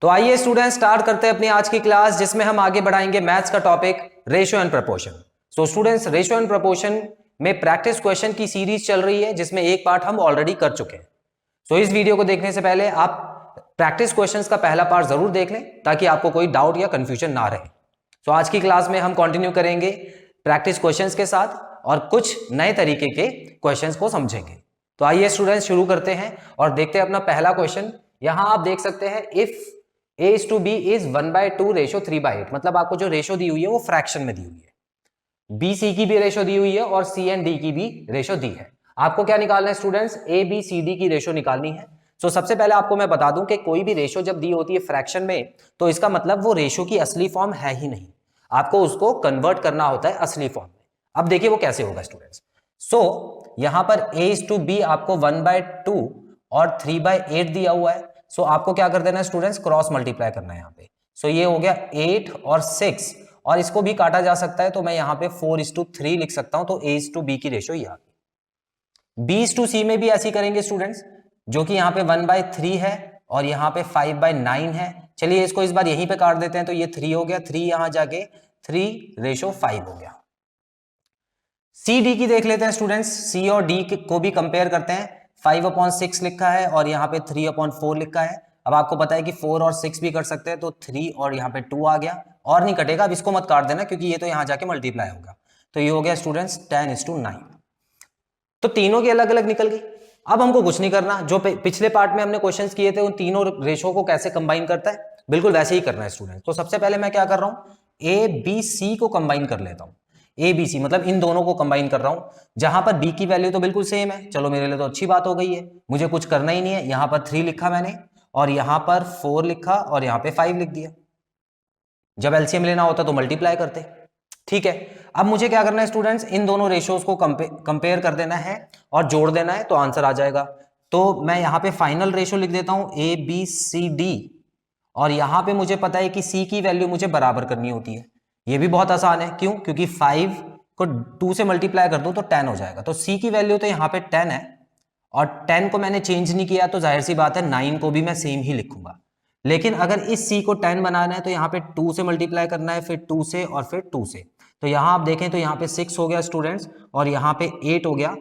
तो आइए student start करते हैं अपनी आज की क्लास, जिसमें हम आगे बढ़ाएंगे मैथ्स का टॉपिक रेशियो एंड प्रपोर्शन। तो स्टूडेंट्स, रेशियो एंड प्रपोर्शन में प्रैक्टिस क्वेश्चन की सीरीज चल रही है, जिसमें एक पार्ट हम ऑलरेडी कर चुके हैं। तो इस वीडियो को देखने से पहले आप प्रैक्टिस क्वेश्चंस का पहला पार्ट जरूर देख लें, ताकि आपको कोई डाउट या कंफ्यूजन ना रहे। तो आज की क्लास में हम कंटिन्यू करेंगे प्रैक्टिस क्वेश्चंस के साथ और कुछ नए तरीके के क्वेश्चंस को समझेंगे। तो आइए स्टूडेंट्स शुरू करते हैं और देखते हैं अपना पहला क्वेश्चन। यहां आप देख सकते हैं, if a is to b is 1/2 ratio 3/8, मतलब आपको जो रेशो दी हुई है वो फ्रैक्शन में दी हुई है। b c की भी रेशो दी हुई है और c एंड d की भी रेशो दी है। आपको क्या निकालना है students? a b c d की रेशो निकालनी है। तो सबसे पहले आपको मैं बता दूं कि कोई भी रेशो जब दी होती है फ्रैक्शन में, तो इसका मतलब वो रेशो की असली फॉर्म है ही नहीं, आपको उसको कन्वर्ट करना होता है असली फॉर्म में। अब देखिए वो कैसे होगा स्टूडेंट्स। यहां पर a is to b आपको 1/2 और 3/8 दिया हुआ है। आपको क्या कर देना है स्टूडेंट्स? क्रॉस मल्टीप्लाई करना है यहाँ पे। ये हो गया 8 और 6, और इसको भी काटा जा सकता है, तो मैं यहाँ पे 4:3 लिख सकता हूं। तो a is to b की रेशो ये आ गई। b is to c में भी ऐसी करेंगे स्टूडेंट्स, जो कि यहाँ पे 1/3 है और यहाँ पे 5/9 है। चलिए इसको इस बार यहीं पे काट देते हैं, तो ये 3 हो गया, 3 यहां जाके 3:5 हो गया। सी डी की देख लेते हैं स्टूडेंट्स। सी और डी को भी कंपेयर करते हैं। 5/6 लिखा है और यहाँ पे 3/4 लिखा है। अब आपको पता है कि 4 और 6 भी कर सकते हैं, तो 3 और यहाँ पे 2 आ गया, और नहीं कटेगा। अब इसको मत काट देना, क्योंकि ये तो यहाँ जाके मल्टीप्लाई होगा। तो ये हो गया स्टूडेंट्स 10:9। तो तीनों की अलग अलग निकल गई। अब हमको कुछ नहीं करना, जो पिछले पार्ट में हमने क्वेश्चंस किए थे उन तीनों रेशो को कैसे कंबाइन करता है, बिल्कुल वैसे ही करना है स्टूडेंट। तो सबसे पहले मैं क्या कर रहा हूं, ए बी सी को कंबाइन कर लेता हूं। ए बी सी मतलब इन दोनों को कंबाइन कर रहा हूं, जहां पर बी की वैल्यू तो बिल्कुल सेम है। चलो मेरे लिए तो अच्छी बात हो गई है, मुझे कुछ करना ही नहीं है। यहां पर 3 लिखा मैंने, और यहां पर 4 लिखा, और यहां पे 5 लिख दिया। जब एलसीएम लेना होता तो मल्टीप्लाई करते। ठीक है, अब मुझे क्या करना है स्टूडेंट्स? इन दोनों रेशियोज को कंपेयर कर देना है और जोड़ देना है, तो आंसर आ जाएगा। तो मैं यहां पे फाइनल रेशियो लिख देता हूं ए बी सी डी, और यहां पे मुझे पता है कि सी की वैल्यू मुझे बराबर करनी होती है। ये भी बहुत आसान है, क्यों? क्योंकि 5 को 2 से मल्टीप्लाई कर दूं तो 10 हो जाएगा। तो सी की वैल्यू तो यहाँ पे 10 है, और 10 को मैंने चेंज नहीं किया, तो जाहिर सी बात है 9 को भी मैं सेम ही लिखूंगा। लेकिन अगर इस सी को 10 बनाना है, तो यहाँ पे 2 से मल्टीप्लाई करना है, फिर 2 से, और फिर 2 से। तो यहाँ आप देखें तो यहाँ पे 6 हो गया स्टूडेंट्स, और यहाँ पे 8 हो गया।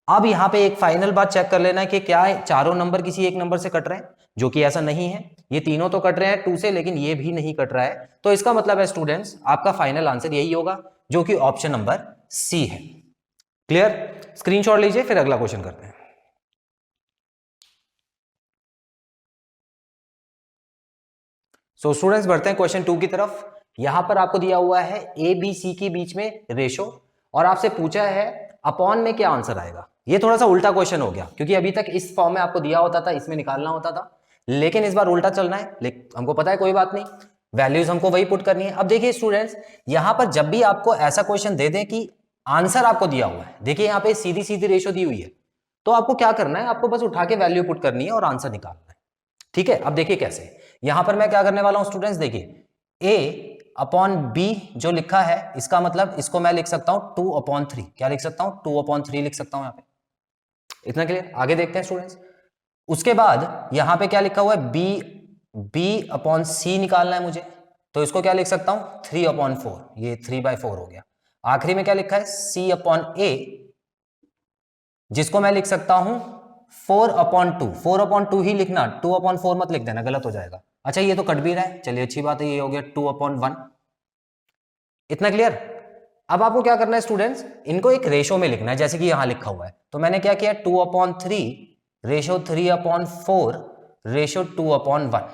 अब यहाँ पे एक फाइनल बात चेक कर लेना है कि क्या चारों नंबर किसी एक नंबर से कट रहे हैं, जो कि ऐसा नहीं है। ये तीनों तो कट रहे हैं 2 से, लेकिन ये भी नहीं कट रहा है। तो इसका मतलब है स्टूडेंट्स, आपका फाइनल आंसर यही होगा, जो कि ऑप्शन नंबर सी है। क्लियर? स्क्रीनशॉट लीजिए, फिर अगला क्वेश्चन करते हैं। स्टूडेंट्स बढ़ते हैं क्वेश्चन 2 की तरफ। यहां पर आपको दिया हुआ है ए बी सी के बीच में रेशो, और आपसे पूछा है अपॉन में क्या आंसर आएगा। ये थोड़ा सा उल्टा क्वेश्चन हो गया, क्योंकि अभी तक इस फॉर्म में आपको दिया होता था, इसमें निकालना होता था, लेकिन इस बार उल्टा चलना है। लेकिन हमको पता है, कोई बात नहीं, वैल्यूज हमको वही पुट करनी है। अब देखिए स्टूडेंट्स, यहां पर जब भी आपको ऐसा क्वेश्चन दे दें कि आंसर आपको दिया हुआ है, देखिए यहाँ पे सीधी सीधी रेशो दी हुई है, तो आपको क्या करना है? आपको बस उठा के वैल्यू पुट करनी है और आंसर निकालना है। ठीक है, अब देखिए कैसे। यहां पर मैं क्या करने वाला हूं स्टूडेंट्स, देखिए a/b जो लिखा है, इसका मतलब इसको मैं लिख सकता हूं 2/3। क्या लिख सकता हूं? 2/3 लिख सकता हूं यहाँ पे। इतना क्लियर? आगे देखते हैं स्टूडेंट्स। उसके बाद यहां पे क्या लिखा हुआ है? b/c निकालना है मुझे, तो इसको क्या लिख सकता हूं? 3/4। ये 3/4 हो गया। आखिरी में क्या लिखा है? c/a, जिसको मैं लिख सकता हूं 4/2। 4/2 ही लिखना, 2/4 मत लिख देना, गलत हो जाएगा। अच्छा, ये तो कट भी रहा है, चलिए अच्छी बात है, ये हो गया 2/1। इतना क्लियर? अब आपको क्या करना है स्टूडेंट्स? इनको एक रेशो में लिखना है, जैसे कि यहां लिखा हुआ है। तो मैंने क्या किया? 2/3 रेशो 3/4 रेशो 2/1।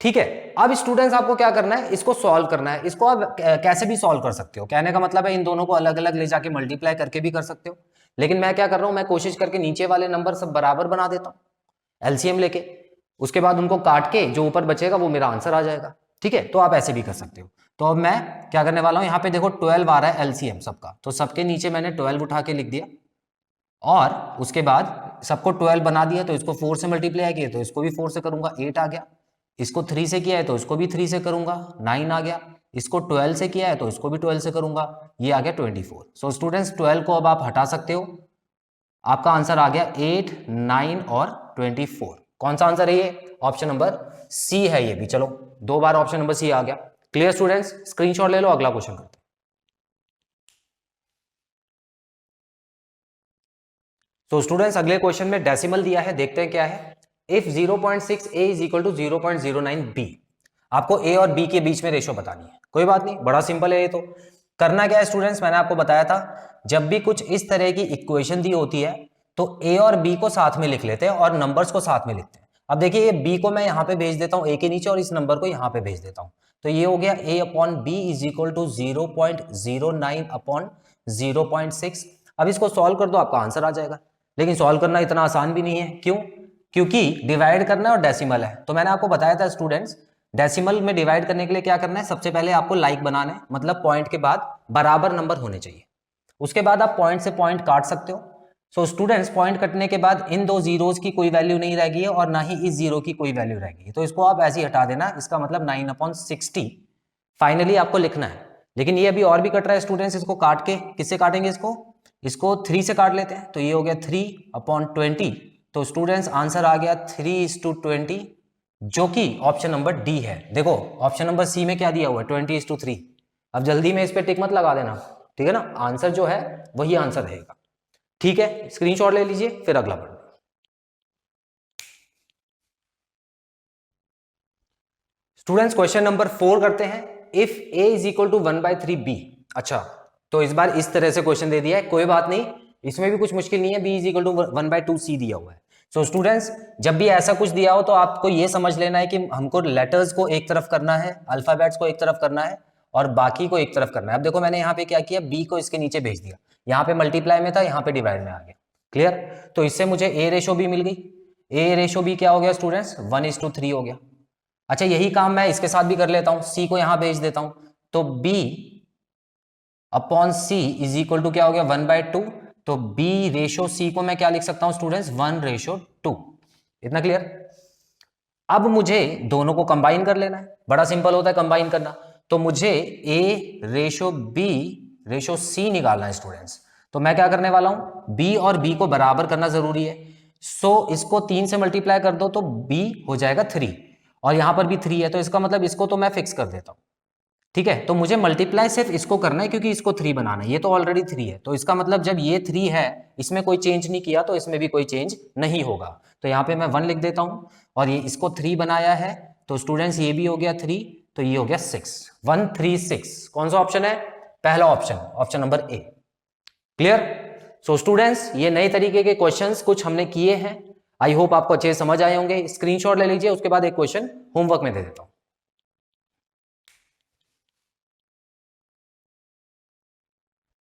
ठीक है, अब स्टूडेंट्स आपको क्या करना है? इसको सॉल्व करना है। इसको आप कैसे भी सॉल्व कर सकते हो, कहने का मतलब है इन दोनों को अलग अलग ले जाके मल्टीप्लाई करके भी कर सकते हो, लेकिन मैं क्या कर रहा हूं, मैं कोशिश करके नीचे वाले नंबर सब बराबर बना देता हूं एलसीएम लेके। उसके बाद उनको काट के जो ऊपर बचेगा वो मेरा आंसर आ जाएगा। ठीक है, तो आप ऐसे भी कर सकते हो। तो अब मैं क्या करने वाला हूं, यहाँ पे देखो 12 आ रहा है एलसीएम सबका, तो सबके नीचे मैंने 12 उठा के लिख दिया, और उसके बाद सबको 12 बना दिया। तो इसको 4 से मल्टीप्लाई किया, तो इसको भी 4 से करूंगा, 8 आ गया। इसको 3 से किया है तो इसको भी 3 से करूंगा, 9 आ गया। इसको 12 से किया है तो इसको भी 12 से करूंगा, ये आ गया 24। सो स्टूडेंट्स 12 को अब आप हटा सकते हो, आपका आंसर आ गया 8, 9 और 24। कौन सा आंसर है ये? ऑप्शन नंबर सी है ये भी। चलो 2 बार ऑप्शन नंबर सी आ गया। क्लियर स्टूडेंट्स, स्क्रीनशॉट ले लो, अगला क्वेश्चन करते हैं। तो स्टूडेंट्स अगले क्वेश्चन में डेसिमल दिया है, देखते हैं क्या है। If 0.6a is equal to 0.09b, आपको a और b के बीच में रेशो बतानी है। कोई बात नहीं, बड़ा सिंपल है ये तो। करना क्या है स्टूडेंट्स, मैंने आपको बताया था जब भी कुछ इस तरह की इक्वेशन दी होती है तो a और b को साथ में लिख लेते हैं और नंबर्स को साथ में लिखते हैं। अब देखिए ये b को मैं यहाँ पे भेज देता हूँ a के नीचे और इस नंबर को यहाँ पे भेज देता हूँ, तो ये हो गया a upon b is equal to 0.09 upon 0.6। अब इसको सॉल्व कर दो, आपका आंसर आ जाएगा। लेकिन सॉल्व करना इतना आसान भी नहीं है, क्यों? क्योंकि डिवाइड करना है और डेसिमल है। तो मैंने आपको बताया था स्टूडेंट्स, डेसिमल में डिवाइड करने के लिए क्या करना है, सबसे पहले आपको लाइक बनाना है, मतलब पॉइंट के बाद बराबर नंबर होने चाहिए। उसके बाद आप पॉइंट से पॉइंट काट सकते हो। सो स्टूडेंट्स पॉइंट कटने के बाद इन दो जीरोस की कोई वैल्यू नहीं रहेगी और ना ही इस जीरो की कोई वैल्यू रहेगी, तो इसको आप ऐसे ही हटा देना। इसका मतलब 9/60 फाइनली आपको लिखना है। लेकिन ये अभी और भी कट रहा है स्टूडेंट्स, इसको काट के किससे काटेंगे, इसको 3 से काट लेते हैं। तो ये हो गया 3/20। तो स्टूडेंट्स आंसर आ गया 3:20, जो कि ऑप्शन नंबर डी है। देखो ऑप्शन नंबर सी में क्या दिया हुआ है, 20:3। अब जल्दी में इस पे टिक मत लगा देना, ठीक है ना, आंसर जो है वही आंसर रहेगा। ठीक है, स्क्रीनशॉट ले लीजिए, फिर अगला पढ़ो। स्टूडेंट्स क्वेश्चन नंबर 4 करते हैं। If a is equal to 1/3b। अच्छा, तो इस बार इस तरह से क्वेश्चन दे दिया है, कोई बात नहीं, इसमें भी कुछ मुश्किल नहीं है। b is equal to 1/2c दिया हुआ है। सो स्टूडेंट्स जब भी ऐसा कुछ दिया हो तो आपको ये समझ लेना है कि हमको लेटर्स को एक तरफ करना है, अल्फाबेट्स को एक तरफ करना है और बाकी को एक तरफ करना है। अब देखो मैंने यहाँ पे क्या किया, b को इसके नीचे भेज दिया, यहाँ पे मल्टीप्लाई में था, यहाँ पे डिवाइड में आ गया। क्लियर? तो इससे मुझे a रेशो b मिल गई। a रेशो b क्या हो गया स्टूडेंट्स, 1:3 हो गया। अच्छा यही काम मैं इसके साथ भी कर लेता हूं, c को यहां भेज देता हूं, तो b upon c is equal to क्या हो गया, 1/2। तो b रेशो c को मैं क्या लिख सकता हूं स्टूडेंट्स, 1:2। इतना क्लियर? अब मुझे दोनों को कंबाइन कर लेना है, बड़ा सिंपल होता है कंबाइन करना। तो मुझे a ratio b ratio c निकालना है स्टूडेंट्स। तो मैं क्या करने वाला हूं, b और b को बराबर करना जरूरी है। सो इसको 3 से मल्टीप्लाई कर दो तो b हो जाएगा 3 और यहां पर भी 3 है, तो इसका मतलब इसको तो मैं फिक्स कर देता हूं। ठीक है, तो मुझे मल्टीप्लाई सिर्फ इसको करना है क्योंकि इसको 3 बनाना है, ये तो ऑलरेडी 3 है। तो इसका मतलब जब ये 3 है, इसमें कोई चेंज नहीं किया, तो इसमें भी कोई चेंज नहीं होगा। तो यहाँ पे मैं 1 लिख देता हूं और ये इसको 3 बनाया है, तो स्टूडेंट्स ये भी हो गया 3, तो ये हो गया 6, 136। कौन सा ऑप्शन है, पहला option, option number A. Clear? So students ये नए तरीके के क्वेश्चंस कुछ हमने किए हैं, आई होप आपको अच्छे से समझ आए होंगे। स्क्रीनशॉट ले लीजिए, उसके बाद एक क्वेश्चन होमवर्क में दे देता हूं।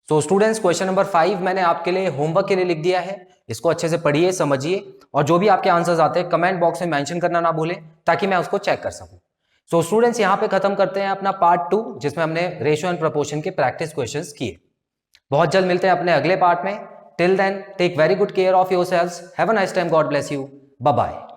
सो स्टूडेंट्स क्वेश्चन नंबर 5 मैंने आपके लिए होमवर्क के लिए लिख दिया है, इसको अच्छे से पढ़िए, समझिए और जो भी आपके आंसर्स आते हैं कमेंट बॉक्स में मेंशन करना ना भूलें ताकि मैं उसको चेक कर सकूं। सो स्टूडेंट्स यहाँ पे खत्म करते हैं अपना पार्ट 2 जिसमें हमने रेशियो एंड प्रोपोर्शन के प्रैक्टिस क्वेश्चंस किए। बहुत जल्द मिलते हैं अपने अगले पार्ट में। Till then take very good care of yourselves, have a nice time, God bless you, bye bye.